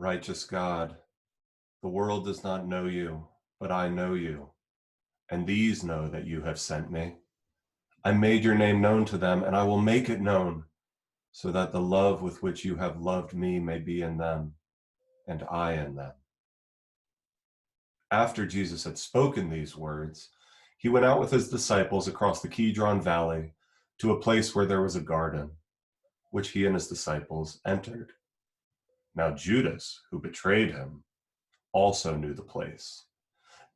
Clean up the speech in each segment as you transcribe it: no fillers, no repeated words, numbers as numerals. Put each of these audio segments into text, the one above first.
Righteous God, the world does not know you, but I know you, and these know that you have sent me. I made your name known to them, and I will make it known, so that the love with which you have loved me may be in them, and I in them. After Jesus had spoken these words, he went out with his disciples across the Kidron Valley to a place where there was a garden, which he and his disciples entered. Now Judas, who betrayed him, also knew the place,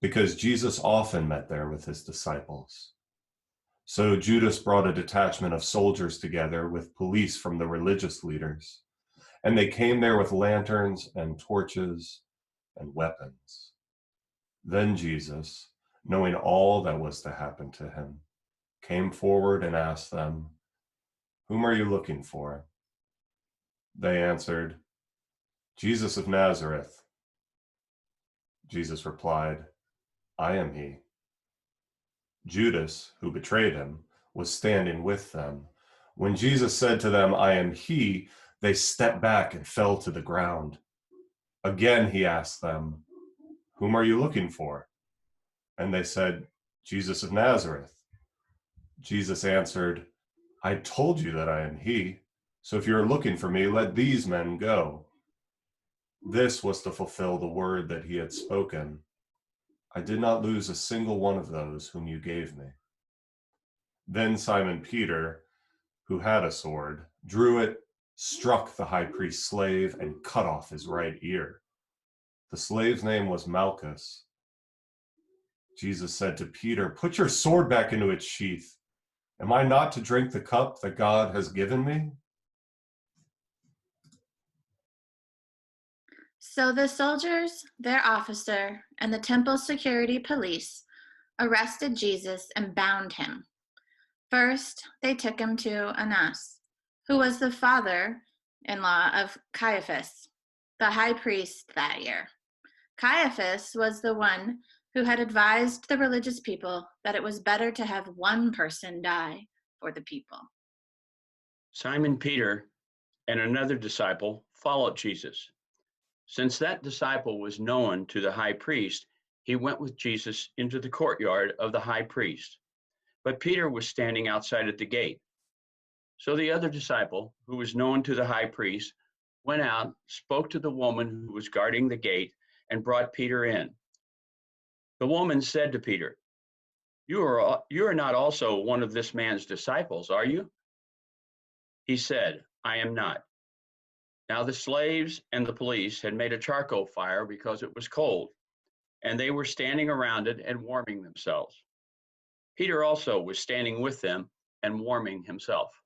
because Jesus often met there with his disciples. So Judas brought a detachment of soldiers together with police from the religious leaders, and they came there with lanterns and torches and weapons. Then Jesus, knowing all that was to happen to him, came forward and asked them, "Whom are you looking for?" They answered, "Jesus of Nazareth." Jesus replied, "I am he." Judas, who betrayed him, was standing with them. When Jesus said to them, "I am he," they stepped back and fell to the ground. Again he asked them, "Whom are you looking for?" And they said, "Jesus of Nazareth." Jesus answered, "I told you that I am he. So if you are looking for me, let these men go." This was to fulfill the word that he had spoken. "I did not lose a single one of those whom you gave me." Then Simon Peter, who had a sword, drew it, struck the high priest's slave, and cut off his right ear. The slave's name was Malchus. Jesus said to Peter, "Put your sword back into its sheath. Am I not to drink the cup that God has given me?" So the soldiers, their officer, and the temple security police arrested Jesus and bound him. First, they took him to Annas, who was the father-in-law of Caiaphas, the high priest that year. Caiaphas was the one who had advised the religious people that it was better to have one person die for the people. Simon Peter and another disciple followed Jesus. Since that disciple was known to the high priest, he went with Jesus into the courtyard of the high priest. But Peter was standing outside at the gate. So the other disciple, who was known to the high priest, went out, spoke to the woman who was guarding the gate, and brought Peter in. The woman said to Peter, You are not also one of this man's disciples, are you?" He said, "I am not." Now the slaves and the police had made a charcoal fire because it was cold, and they were standing around it and warming themselves. Peter also was standing with them and warming himself.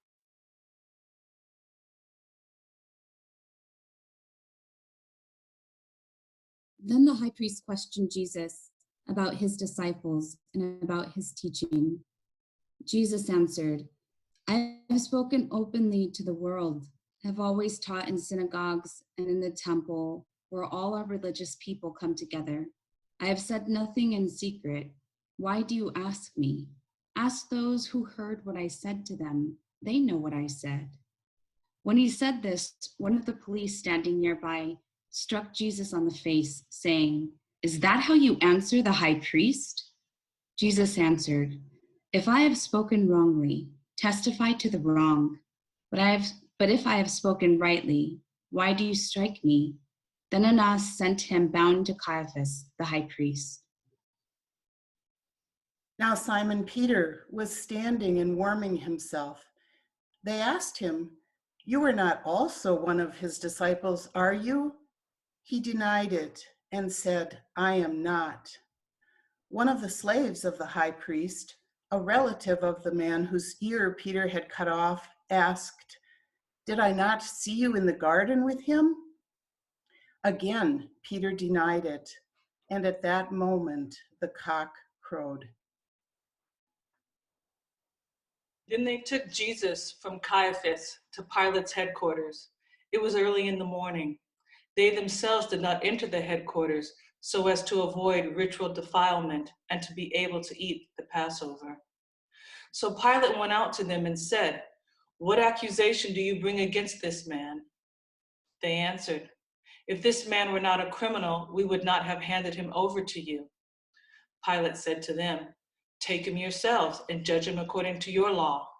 Then the high priest questioned Jesus about his disciples and about his teaching. Jesus answered, "I have spoken openly to the world, have always taught in synagogues and in the temple where all our religious people come together. I have said nothing in secret. Why do you ask me? Ask those who heard what I said to them. They know what I said." When he said this, one of the police standing nearby struck Jesus on the face, saying, "Is that how you answer the high priest?" Jesus answered, "If I have spoken wrongly, testify to the wrong. But if I have spoken rightly, why do you strike me?" Then Annas sent him bound to Caiaphas, the high priest. Now Simon Peter was standing and warming himself. They asked him, "You are not also one of his disciples, are you?" He denied it and said, "I am not." One of the slaves of the high priest, a relative of the man whose ear Peter had cut off, asked, "Did I not see you in the garden with him?" Again, Peter denied it, and at that moment the cock crowed. Then they took Jesus from Caiaphas to Pilate's headquarters. It was early in the morning. They themselves did not enter the headquarters so as to avoid ritual defilement and to be able to eat the Passover. So Pilate went out to them and said, "What accusation do you bring against this man?" They answered, "If this man were not a criminal, we would not have handed him over to you." Pilate said to them, "Take him yourselves and judge him according to your law."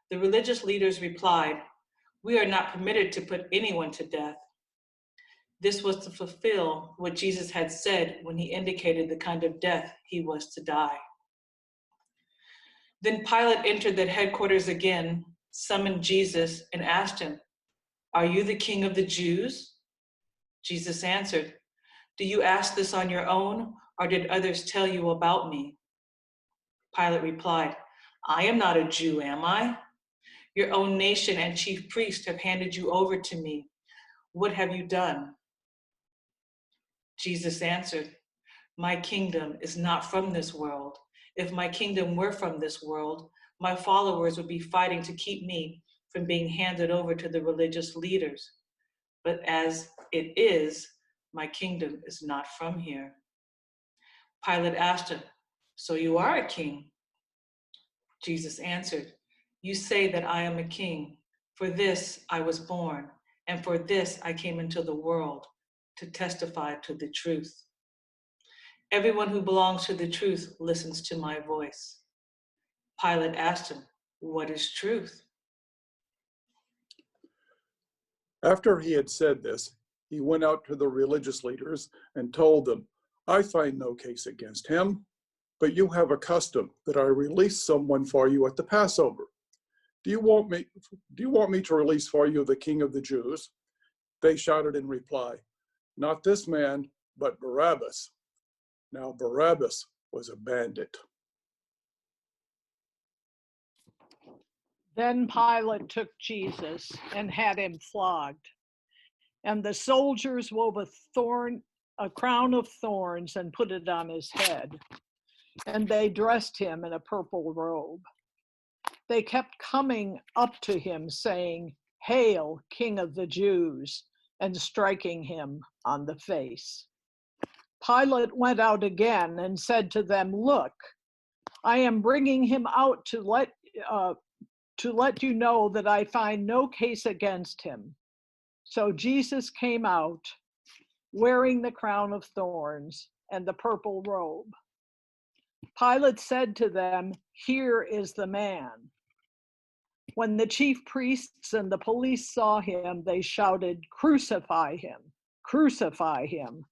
The religious leaders replied, "We are not permitted to put anyone to death." This was to fulfill what Jesus had said when he indicated the kind of death he was to die. Then Pilate entered the headquarters again, summoned Jesus, and asked him, "Are you the king of the Jews?" Jesus answered, "Do you ask this on your own, or did others tell you about me?" Pilate replied, "I am not a Jew, am I? Your own nation and chief priest have handed you over to me. What have you done?" Jesus answered, "My kingdom is not from this world. If my kingdom were from this world, my followers would be fighting to keep me from being handed over to the religious leaders. But as it is, my kingdom is not from here." Pilate asked him, "So you are a king?" Jesus answered, "You say that I am a king. For this I was born, and for this I came into the world, to testify to the truth. Everyone who belongs to the truth listens to my voice." Pilate asked him, "What is truth?" After he had said this, he went out to the religious leaders and told them, "I find no case against him, but you have a custom that I release someone for you at the Passover. Do you want me to release for you the King of the Jews?" They shouted in reply, "Not this man, but Barabbas." Now Barabbas was a bandit. Then Pilate took Jesus and had him flogged. And the soldiers wove a crown of thorns and put it on his head. And they dressed him in a purple robe. They kept coming up to him saying, "Hail, King of the Jews," and striking him on the face. Pilate went out again and said to them, "Look, I am bringing him out to let you know that I find no case against him." So Jesus came out wearing the crown of thorns and the purple robe. Pilate said to them, "Here is the man." When the chief priests and the police saw him, they shouted, "Crucify him! Crucify him!"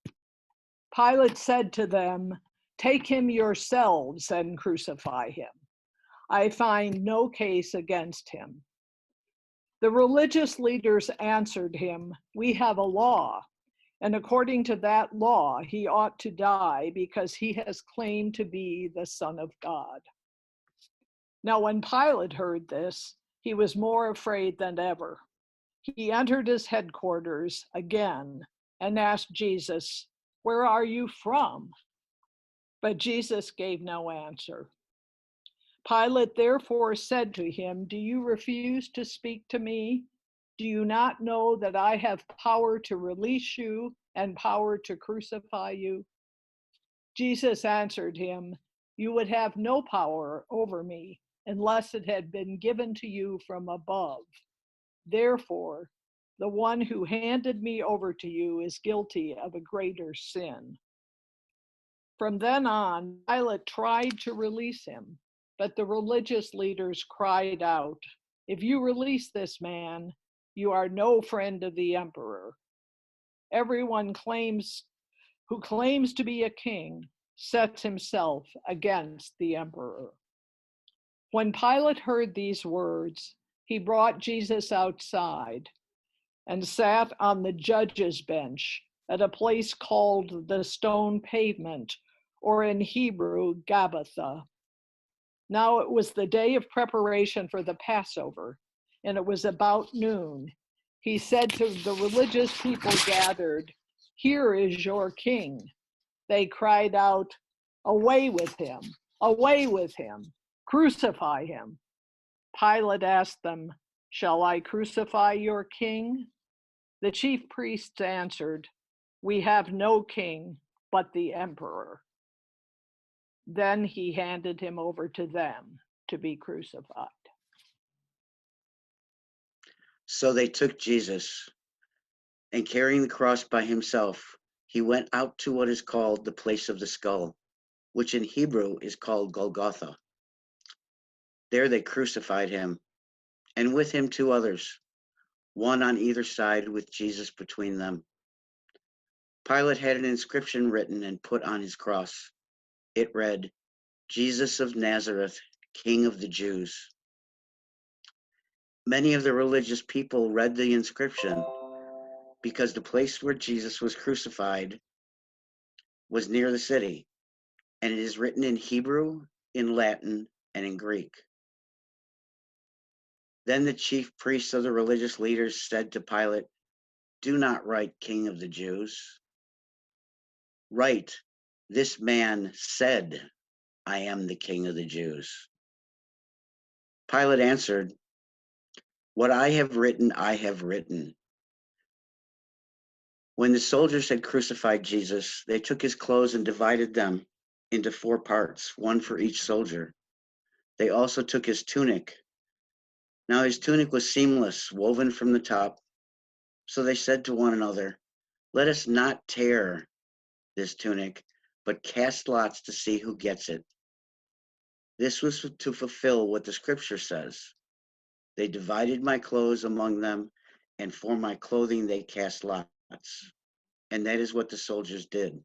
Pilate said to them, "Take him yourselves and crucify him. I find no case against him." The religious leaders answered him, "We have a law, and according to that law, he ought to die because he has claimed to be the Son of God." Now, when Pilate heard this, he was more afraid than ever. He entered his headquarters again and asked Jesus, "Where are you from?" But Jesus gave no answer. Pilate therefore said to him, "Do you refuse to speak to me? Do you not know that I have power to release you and power to crucify you?" Jesus answered him, "You would have no power over me unless it had been given to you from above. Therefore, the one who handed me over to you is guilty of a greater sin." From then on, Pilate tried to release him, but the religious leaders cried out, "If you release this man, you are no friend of the emperor. Everyone who claims to be a king sets himself against the emperor." When Pilate heard these words, he brought Jesus outside and sat on the judge's bench at a place called the Stone Pavement, or in Hebrew, Gabbatha. Now it was the day of preparation for the Passover, and it was about noon. He said to the religious people gathered, "Here is your king." They cried out, "Away with him! Away with him! Crucify him!" Pilate asked them, "Shall I crucify your king?" The chief priests answered, "We have no king but the emperor." Then he handed him over to them to be crucified. So they took Jesus, and carrying the cross by himself, he went out to what is called the place of the skull, which in Hebrew is called Golgotha. There they crucified him, and with him 2 others, one on either side with Jesus between them. Pilate had an inscription written and put on his cross. It read, "Jesus of Nazareth, King of the Jews. Many of the religious people read the inscription because the place where Jesus was crucified was near the city, and it is written in Hebrew, in Latin, and in Greek. Then the chief priests of the religious leaders said to Pilate, "Do not write King of the Jews. Write, this man said, I am the King of the Jews." Pilate answered, "What I have written, I have written." When the soldiers had crucified Jesus, they took his clothes and divided them into 4 parts, one for each soldier. They also took his tunic. Now his tunic was seamless, woven from the top. So they said to one another, "Let us not tear this tunic, but cast lots to see who gets it." This was to fulfill what the scripture says. They divided my clothes among them, and for my clothing they cast lots. And that is what the soldiers did.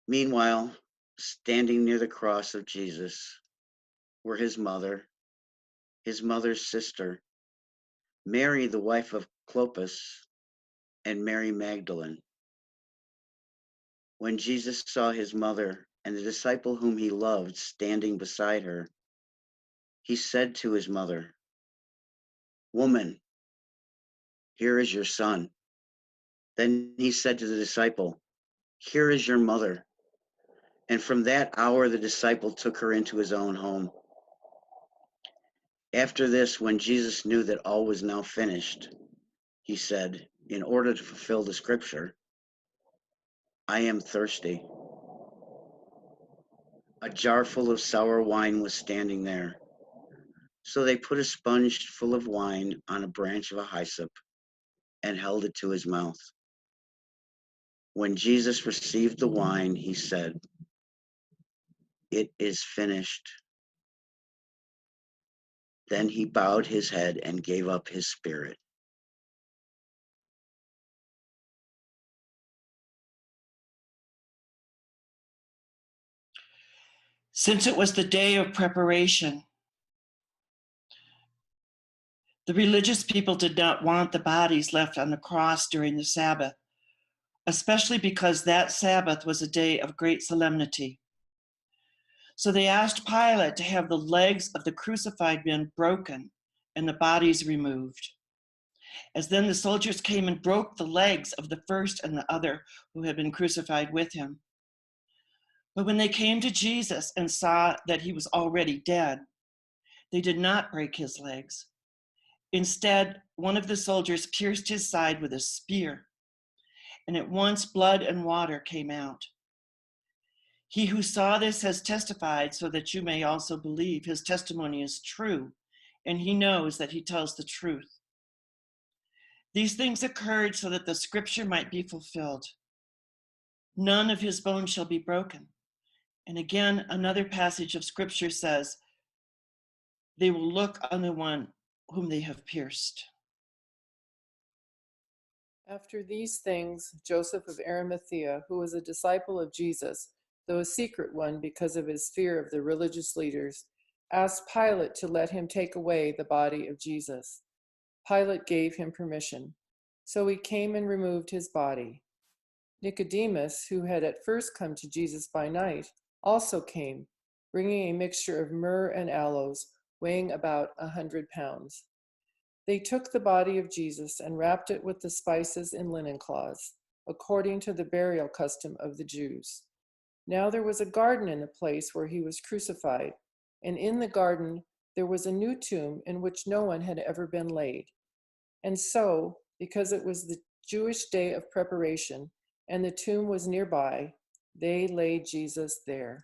Meanwhile, standing near the cross of Jesus were his mother's sister, Mary, the wife of Clopas, and Mary Magdalene. When Jesus saw his mother and the disciple whom he loved standing beside her, he said to his mother, "Woman, here is your son." Then he said to the disciple, "Here is your mother." And from that hour, the disciple took her into his own home. After this, when Jesus knew that all was now finished, he said, in order to fulfill the scripture, "I am thirsty." A jar full of sour wine was standing there. So they put a sponge full of wine on a branch of a hyssop and held it to his mouth. When Jesus received the wine, he said, "It is finished." Then he bowed his head and gave up his spirit. Since it was the day of preparation, the religious people did not want the bodies left on the cross during the Sabbath, especially because that Sabbath was a day of great solemnity. So they asked Pilate to have the legs of the crucified men broken and the bodies removed. As then the soldiers came and broke the legs of the first and the other who had been crucified with him. But when they came to Jesus and saw that he was already dead, they did not break his legs. Instead, one of the soldiers pierced his side with a spear, and at once blood and water came out. He who saw this has testified so that you may also believe. His testimony is true, and he knows that he tells the truth. These things occurred so that the scripture might be fulfilled. None of his bones shall be broken. And again, another passage of scripture says, they will look on the one whom they have pierced. After these things, Joseph of Arimathea, who was a disciple of Jesus, though a secret one because of his fear of the religious leaders, asked Pilate to let him take away the body of Jesus. Pilate gave him permission. So he came and removed his body. Nicodemus, who had at first come to Jesus by night, also came, bringing a mixture of myrrh and aloes, weighing about 100 pounds. They took the body of Jesus and wrapped it with the spices in linen cloths, according to the burial custom of the Jews. Now there was a garden in the place where he was crucified, and in the garden there was a new tomb in which no one had ever been laid. And so, because it was the Jewish day of preparation, and the tomb was nearby, they laid Jesus there.